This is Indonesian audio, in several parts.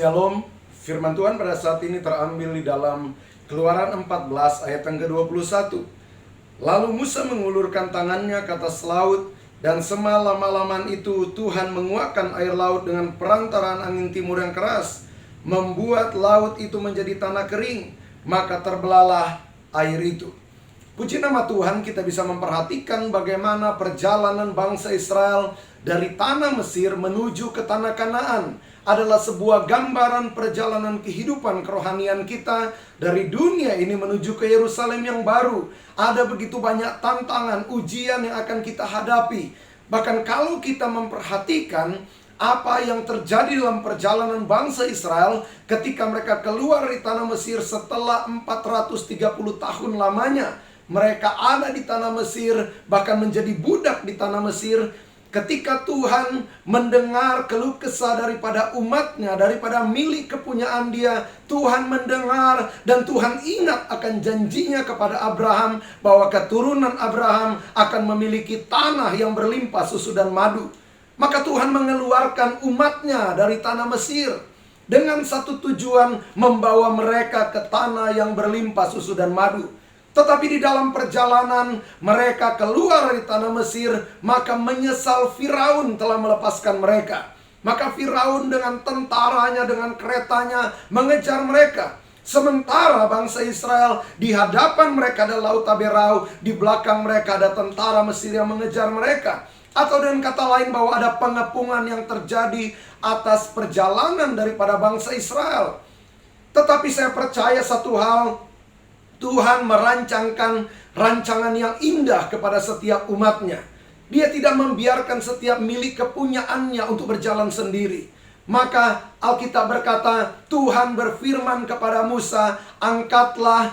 Shalom, firman Tuhan pada saat ini terambil di dalam Keluaran 14 ayat yang ke-21. Lalu Musa mengulurkan tangannya ke atas laut, dan semalam-malaman itu Tuhan menguakkan air laut dengan perantaraan angin timur yang keras, membuat laut itu menjadi tanah kering, maka terbelalah air itu. Puji nama Tuhan, kita bisa memperhatikan bagaimana perjalanan bangsa Israel dari tanah Mesir menuju ke tanah Kanaan adalah sebuah gambaran perjalanan kehidupan kerohanian kita dari dunia ini menuju ke Yerusalem yang baru. Ada begitu banyak tantangan, ujian yang akan kita hadapi. Bahkan kalau kita memperhatikan apa yang terjadi dalam perjalanan bangsa Israel ketika mereka keluar dari tanah Mesir setelah 430 tahun lamanya. Mereka ada di tanah Mesir, bahkan menjadi budak di tanah Mesir. Ketika Tuhan mendengar keluh kesah daripada umatnya, daripada milik kepunyaan dia, Tuhan mendengar dan Tuhan ingat akan janjinya kepada Abraham bahwa keturunan Abraham akan memiliki tanah yang berlimpah susu dan madu. Maka Tuhan mengeluarkan umatnya dari tanah Mesir dengan satu tujuan, membawa mereka ke tanah yang berlimpah susu dan madu. Tetapi di dalam perjalanan mereka keluar dari tanah Mesir, maka menyesal Firaun telah melepaskan mereka. Maka Firaun dengan tentaranya, dengan keretanya mengejar mereka. Sementara bangsa Israel di hadapan mereka ada Laut Taberau, di belakang mereka ada tentara Mesir yang mengejar mereka. Atau dengan kata lain bahwa ada pengepungan yang terjadi atas perjalanan daripada bangsa Israel. Tetapi saya percaya satu hal, Tuhan merancangkan rancangan yang indah kepada setiap umatnya. Dia tidak membiarkan setiap milik kepunyaannya untuk berjalan sendiri. Maka Alkitab berkata, Tuhan berfirman kepada Musa, angkatlah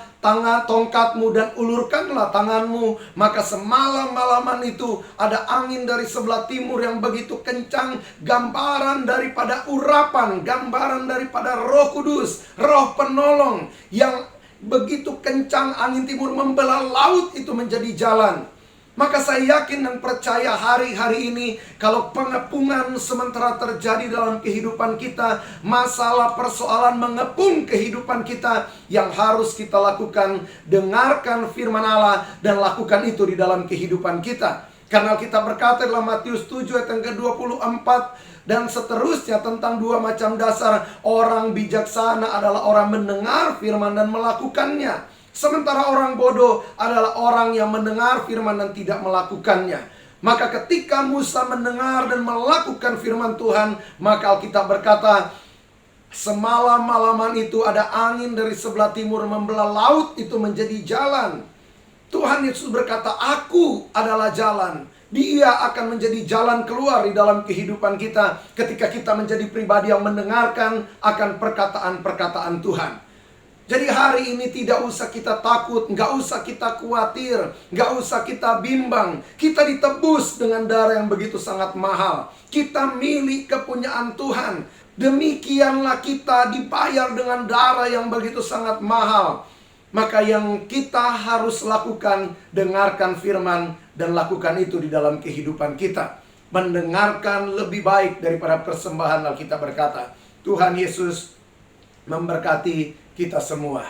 tongkatmu dan ulurkanlah tanganmu. Maka semalam-malaman itu ada angin dari sebelah timur yang begitu kencang, gambaran daripada urapan, gambaran daripada Roh Kudus, Roh Penolong yang begitu kencang angin timur membelah laut itu menjadi jalan. Maka saya yakin dan percaya hari-hari ini kalau pengepungan sementara terjadi dalam kehidupan kita, masalah persoalan mengepung kehidupan kita, yang harus kita lakukan, dengarkan firman Allah dan lakukan itu di dalam kehidupan kita. Karena kita berkata dalam Matius 7 ayat yang ke-24 dan seterusnya tentang dua macam dasar. Orang bijaksana adalah orang mendengar firman dan melakukannya, sementara orang bodoh adalah orang yang mendengar firman dan tidak melakukannya. Maka ketika Musa mendengar dan melakukan firman Tuhan, maka Alkitab berkata, semalam-malaman itu ada angin dari sebelah timur membelah laut itu menjadi jalan. Tuhan Yesus berkata, aku adalah jalan. Dia akan menjadi jalan keluar di dalam kehidupan kita ketika kita menjadi pribadi yang mendengarkan akan perkataan-perkataan Tuhan. Jadi hari ini tidak usah kita takut, nggak usah kita khawatir, nggak usah kita bimbang. Kita ditebus dengan darah yang begitu sangat mahal. Kita milik kepunyaan Tuhan. Demikianlah kita dibayar dengan darah yang begitu sangat mahal. Maka yang kita harus lakukan, dengarkan firman dan lakukan itu di dalam kehidupan kita. Mendengarkan lebih baik daripada persembahan. Alkitab berkata, Tuhan Yesus memberkati kita semua.